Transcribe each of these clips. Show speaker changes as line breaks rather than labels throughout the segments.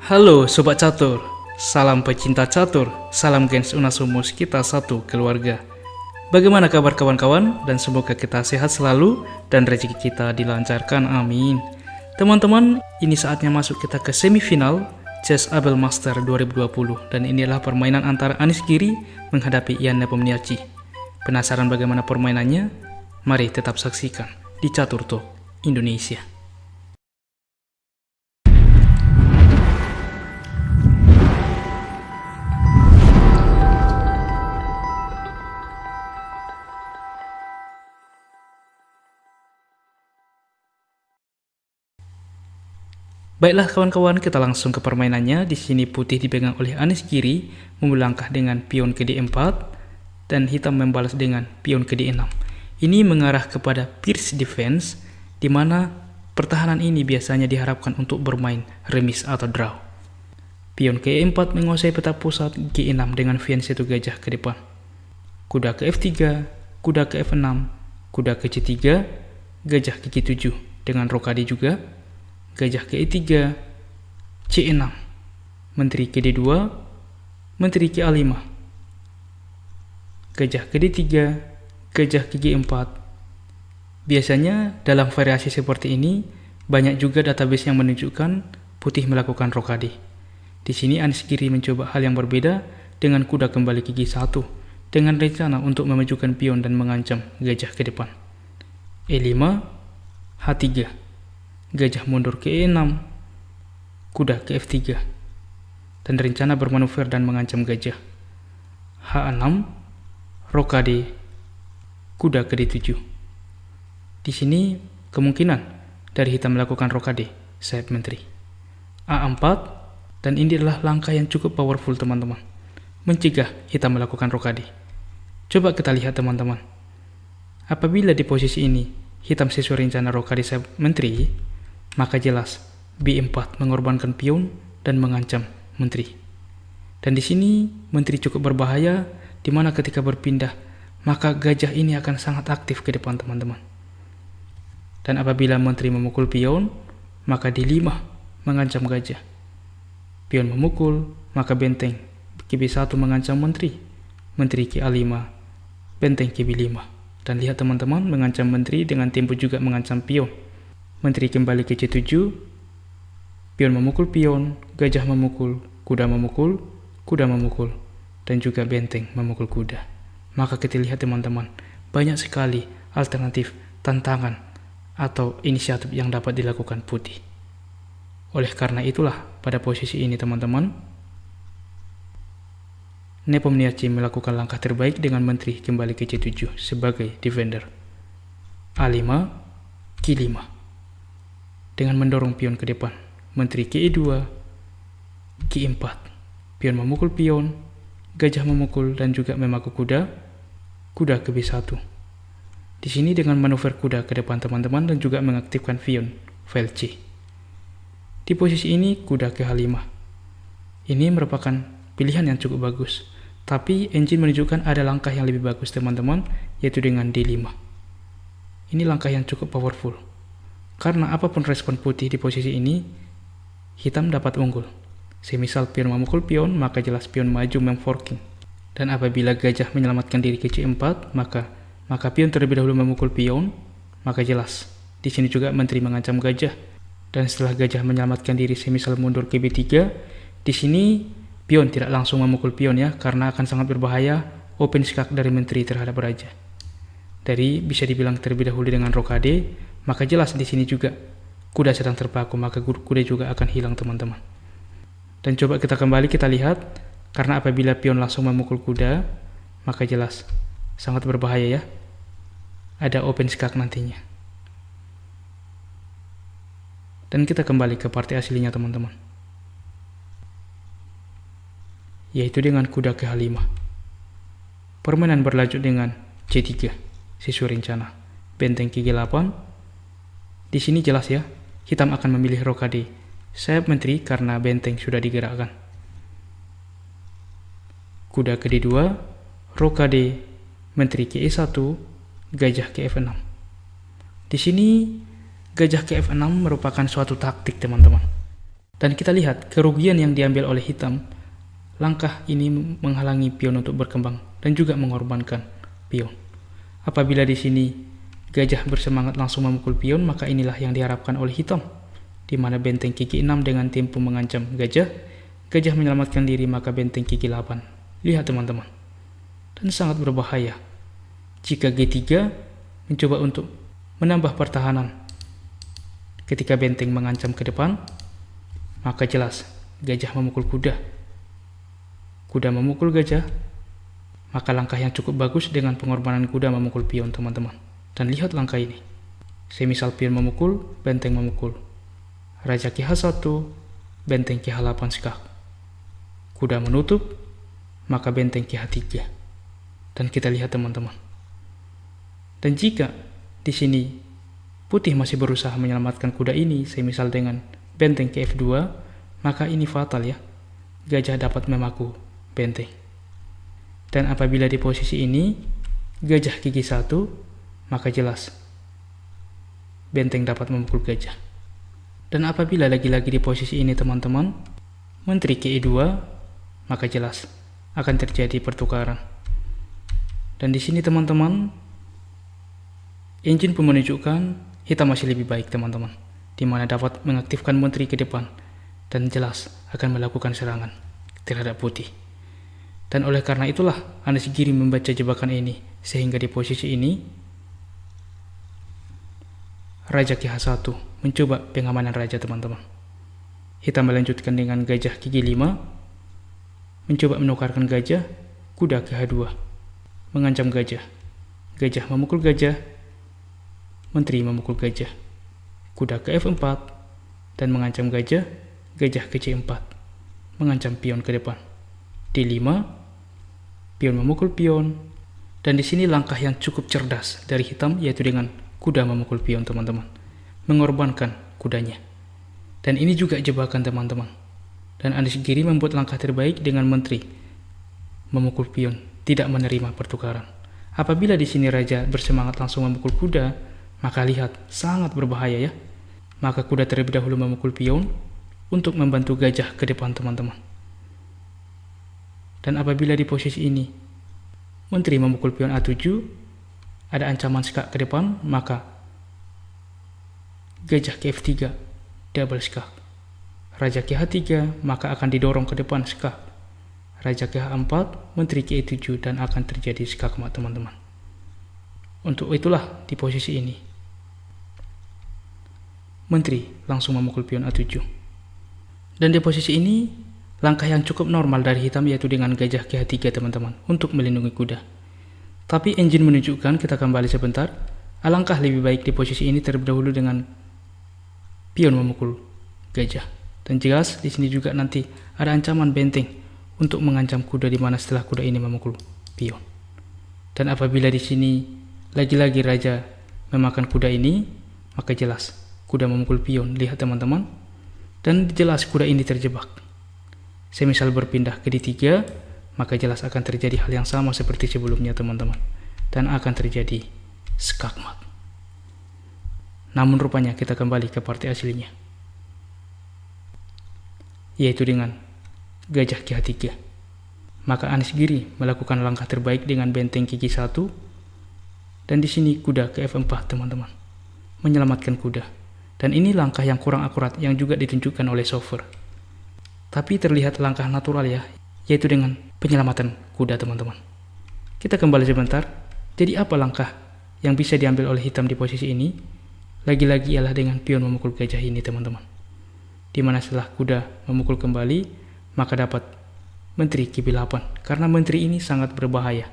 Halo Sobat Catur, salam pecinta catur, salam Gens Unasumus, kita satu keluarga. Bagaimana kabar kawan-kawan? Dan semoga kita sehat selalu dan rezeki kita dilancarkan, amin. Teman-teman, ini saatnya masuk kita ke semifinal Chess Abel Master 2020. Dan inilah permainan antara Anies Giri menghadapi Ian Nepomniachtchi. Penasaran bagaimana permainannya? Mari tetap saksikan di Catur Talk Indonesia. Baiklah kawan-kawan, kita langsung ke permainannya. Di sini putih dipegang oleh Anies Giri, melangkah dengan pion ke D4 dan hitam membalas dengan pion ke D6. Ini mengarah kepada Fierce Defense, di mana pertahanan ini biasanya diharapkan untuk bermain remis atau draw. Pion ke E4 menguasai peta pusat, G6 dengan VN1 gajah ke depan. Kuda ke F3, kuda ke F6, kuda ke C3, gajah ke G7 dengan rokade juga. Gajah ke E3, C6, menteri ke D2, menteri ke A5, gajah ke D3, gajah ke G4. Biasanya dalam variasi seperti ini, banyak juga database yang menunjukkan putih melakukan rokade. Di sini Anies Giri mencoba hal yang berbeda dengan kuda kembali ke G1, dengan rencana untuk memajukan pion dan mengancam gajah ke depan. E5, H3. Gajah mundur ke E6, kuda ke F3, dan rencana bermanuver dan mengancam gajah. H6, rokade, kuda ke D7. Di sini kemungkinan dari hitam melakukan rokade, sayap menteri. A4, dan ini adalah langkah yang cukup powerful teman-teman, mencegah hitam melakukan rokade. Coba kita lihat teman-teman, apabila di posisi ini hitam sesuai rencana rokade sayap menteri, maka jelas B4 mengorbankan pion dan mengancam menteri. Dan di sini menteri cukup berbahaya, di mana ketika berpindah maka gajah ini akan sangat aktif ke depan teman-teman. Dan apabila menteri memukul pion, maka D5 mengancam gajah. Pion memukul, maka benteng ke B1 mengancam menteri. Menteri ke A5, benteng ke B5. Dan lihat teman-teman, mengancam menteri dengan tempo juga mengancam pion. Menteri kembali ke C7, pion memukul pion, gajah memukul, kuda memukul, kuda memukul, dan juga benteng memukul kuda. Maka kita lihat teman-teman, banyak sekali alternatif, tantangan, atau inisiatif yang dapat dilakukan putih. Oleh karena itulah, pada posisi ini teman-teman, Nepomniachtchi melakukan langkah terbaik dengan menteri kembali ke C7 sebagai defender. A5, G5. Dengan mendorong pion ke depan, menteri ke E2, G4, pion memukul pion, gajah memukul dan juga memaku kuda, kuda ke B1. Di sini dengan manuver kuda ke depan teman-teman dan juga mengaktifkan pion, file C. Di posisi ini kuda ke H5. Ini merupakan pilihan yang cukup bagus, tapi engine menunjukkan ada langkah yang lebih bagus teman-teman, yaitu dengan D5. Ini langkah yang cukup powerful. Karena apapun respon putih di posisi ini, hitam dapat unggul. Semisal pion memukul pion, maka jelas pion maju memforking. Dan apabila gajah menyelamatkan diri ke C4, maka pion terlebih dahulu memukul pion, maka jelas di sini juga menteri mengancam gajah. Dan setelah gajah menyelamatkan diri semisal mundur ke B3, di sini pion tidak langsung memukul pion ya, karena akan sangat berbahaya open skak dari menteri terhadap raja. Dari bisa dibilang terlebih dahulu dengan rokade, maka jelas di sini juga kuda sedang terpaku, maka kuda juga akan hilang teman-teman. Dan coba kita kembali kita lihat, karena apabila pion langsung memukul kuda, maka jelas sangat berbahaya ya. Ada open skak nantinya. Dan kita kembali ke partai aslinya teman-teman, yaitu dengan kuda ke H5. Permainan berlanjut dengan C3 sesuai rencana. Benteng ke G8. Di sini jelas ya, hitam akan memilih rokade sayap menteri karena benteng sudah digerakkan. Kuda ke D2, rokade, menteri ke E1, gajah ke F6. Di sini gajah ke F6 merupakan suatu taktik teman-teman. Dan kita lihat kerugian yang diambil oleh hitam. Langkah ini menghalangi pion untuk berkembang dan juga mengorbankan pion. Apabila di sini gajah bersemangat langsung memukul pion, maka inilah yang diharapkan oleh hitam, di mana benteng gigi 6 dengan tempo mengancam gajah. Gajah menyelamatkan diri, maka benteng gigi 8. Lihat teman-teman. Dan sangat berbahaya jika G3 mencoba untuk menambah pertahanan. Ketika benteng mengancam ke depan, maka jelas gajah memukul kuda. Kuda memukul gajah, maka langkah yang cukup bagus dengan pengorbanan kuda memukul pion teman-teman. Dan lihat langkah ini. Semisal pion memukul, benteng memukul. Raja KH1, benteng KH8 skak. Kuda menutup, maka benteng KH3. Dan kita lihat teman-teman. Dan jika di sini putih masih berusaha menyelamatkan kuda ini, semisal dengan benteng ke F2, maka ini fatal ya. Gajah dapat memaku benteng. Dan apabila di posisi ini gajah gigi 1, maka jelas benteng dapat memukul gajah. Dan apabila lagi-lagi di posisi ini teman-teman, menteri ke E2, maka jelas akan terjadi pertukaran. Dan di sini teman-teman, engine pun menunjukkan hitam masih lebih baik teman-teman, di mana dapat mengaktifkan menteri ke depan dan jelas akan melakukan serangan terhadap putih. Dan oleh karena itulah Anis Giri membaca jebakan ini, sehingga di posisi ini Raja KH1 mencoba pengamanan raja teman-teman. Hitam melanjutkan dengan gajah gigi 5, mencoba menukarkan gajah, kuda KH2, mengancam gajah. Gajah memukul gajah, menteri memukul gajah, kuda ke F4 dan mengancam gajah. Gajah ke C4 mengancam pion ke depan. D5, pion memukul pion. Dan di sini langkah yang cukup cerdas dari hitam, yaitu dengan kuda memukul pion teman-teman, mengorbankan kudanya. Dan ini juga jebakan teman-teman. Dan Anis Giri membuat langkah terbaik dengan menteri memukul pion, tidak menerima pertukaran. Apabila di sini raja bersemangat langsung memukul kuda, maka lihat sangat berbahaya ya. Maka kuda terlebih dahulu memukul pion untuk membantu gajah ke depan teman-teman. Dan apabila di posisi ini menteri memukul pion A7, ada ancaman skak ke depan, maka gajah ke F3, double skak. Raja ke H3, maka akan didorong ke depan skak. Raja ke H4, menteri ke E7, dan akan terjadi skak mat teman-teman. Untuk itulah di posisi ini menteri langsung memukul pion A7. Dan di posisi ini langkah yang cukup normal dari hitam, yaitu dengan gajah ke H3 teman-teman, untuk melindungi kuda. Tapi engine menunjukkan, kita kembali sebentar, alangkah lebih baik di posisi ini terlebih dahulu dengan pion memukul gajah. Dan jelas di sini juga nanti ada ancaman benteng untuk mengancam kuda, di mana setelah kuda ini memukul pion. Dan apabila di sini lagi-lagi raja memakan kuda ini, maka jelas kuda memukul pion. Lihat teman-teman. Dan jelas kuda ini terjebak. Semisal berpindah ke D3, maka jelas akan terjadi hal yang sama seperti sebelumnya teman-teman. Dan akan terjadi skakmat. Namun rupanya kita kembali ke partai aslinya, yaitu dengan gajah ke H3. Maka Anis Giri melakukan langkah terbaik dengan benteng gigi 1. Dan di sini kuda ke F4 teman-teman, menyelamatkan kuda. Dan ini langkah yang kurang akurat yang juga ditunjukkan oleh software. Tapi terlihat langkah natural ya, yaitu dengan penyelamatan kuda teman-teman. Kita kembali sebentar. Jadi apa langkah yang bisa diambil oleh hitam di posisi ini? Lagi-lagi ialah dengan pion memukul gajah ini teman-teman. Dimana setelah kuda memukul kembali, maka dapat menteri ke B8. Karena menteri ini sangat berbahaya.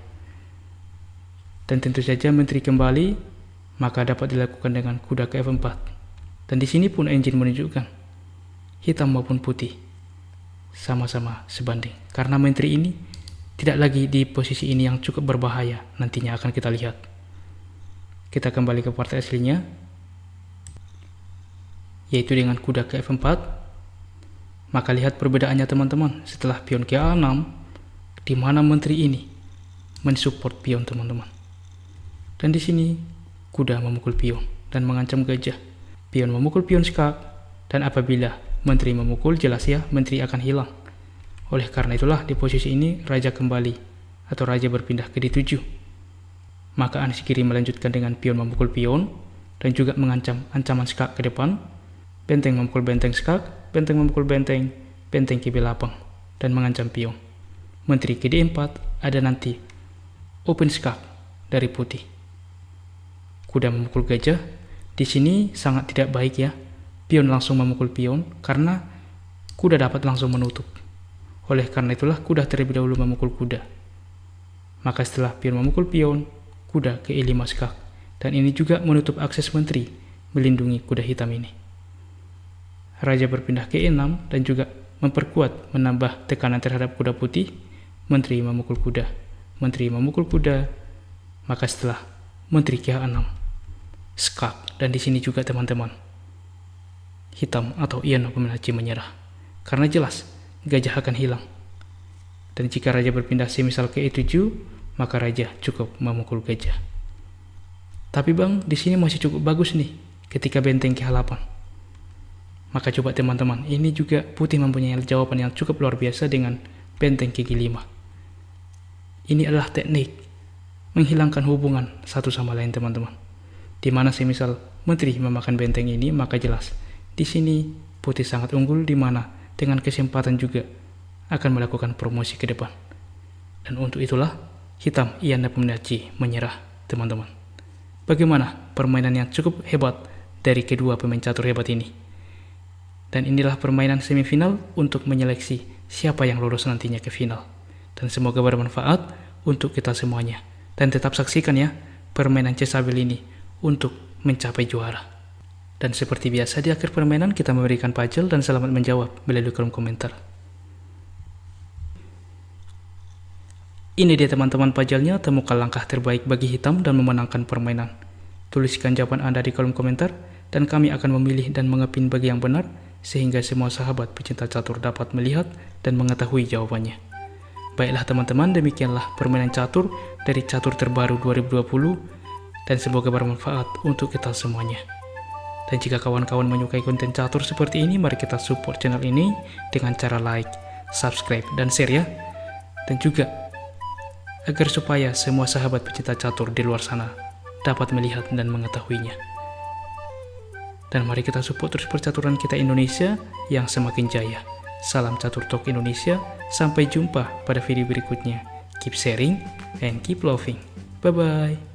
Dan tentu saja menteri kembali, maka dapat dilakukan dengan kuda ke F4. Dan di sini pun engine menunjukkan hitam maupun putih sama-sama sebanding, karena menteri ini tidak lagi di posisi ini yang cukup berbahaya. Nantinya akan kita lihat. Kita kembali ke partai aslinya, yaitu dengan kuda ke F4. Maka lihat perbedaannya teman-teman. Setelah pion ke A6, di mana menteri ini mensupport pion teman-teman. Dan di sini kuda memukul pion dan mengancam gajah. Pion memukul pion skak, dan apabila menteri memukul, jelas ya menteri akan hilang. Oleh karena itulah di posisi ini raja kembali atau raja berpindah ke D7. Maka Anies kiri melanjutkan dengan pion memukul pion dan juga mengancam ancaman skak ke depan. Benteng memukul benteng skak, benteng memukul benteng, benteng ke belakang dan mengancam pion. Menteri ke D4 ada nanti open skak dari putih. Kuda memukul gajah. Di sini sangat tidak baik ya. Pion langsung memukul pion karena kuda dapat langsung menutup. Oleh karena itulah kuda terlebih dahulu memukul kuda. Maka setelah pion memukul pion, kuda ke E5 skak. Dan ini juga menutup akses menteri melindungi kuda hitam ini. Raja berpindah ke E6 dan juga memperkuat menambah tekanan terhadap kuda putih. Menteri memukul kuda. Menteri memukul kuda. Maka setelah menteri ke H6 skak. Dan di sini juga teman-teman, hitam atau Ian Fibonacci menyerah. Karena jelas gajah akan hilang. Dan jika raja berpindah semisal ke E7, maka raja cukup memukul gajah. Tapi bang, di sini masih cukup bagus nih ketika benteng ke H8. Maka coba teman-teman, ini juga putih mempunyai jawaban yang cukup luar biasa dengan benteng ke G5. Ini adalah teknik menghilangkan hubungan satu sama lain teman-teman. Di mana semisal menteri memakan benteng ini, maka jelas di sini putih sangat unggul, di mana dengan kesempatan juga akan melakukan promosi ke depan. Dan untuk itulah hitam Ian Fibonacci menyerah teman-teman. Bagaimana permainan yang cukup hebat dari kedua pemain catur hebat ini? Dan inilah permainan semifinal untuk menyeleksi siapa yang lolos nantinya ke final. Dan semoga bermanfaat untuk kita semuanya. Dan tetap saksikan ya permainan Cesabil ini untuk mencapai juara. Dan seperti biasa di akhir permainan kita memberikan puzzle dan selamat menjawab melalui kolom komentar. Ini dia teman-teman puzzle-nya, temukan langkah terbaik bagi hitam dan memenangkan permainan. Tuliskan jawaban Anda di kolom komentar dan kami akan memilih dan mengepin bagi yang benar sehingga semua sahabat pecinta catur dapat melihat dan mengetahui jawabannya. Baiklah teman-teman, demikianlah permainan catur dari catur terbaru 2020 dan semoga bermanfaat untuk kita semuanya. Dan jika kawan-kawan menyukai konten catur seperti ini, mari kita support channel ini dengan cara like, subscribe, dan share ya. Dan juga agar supaya semua sahabat pecinta catur di luar sana dapat melihat dan mengetahuinya. Dan mari kita support terus percaturan kita Indonesia yang semakin jaya. Salam Catur Talk Indonesia, sampai jumpa pada video berikutnya. Keep sharing and keep loving. Bye-bye.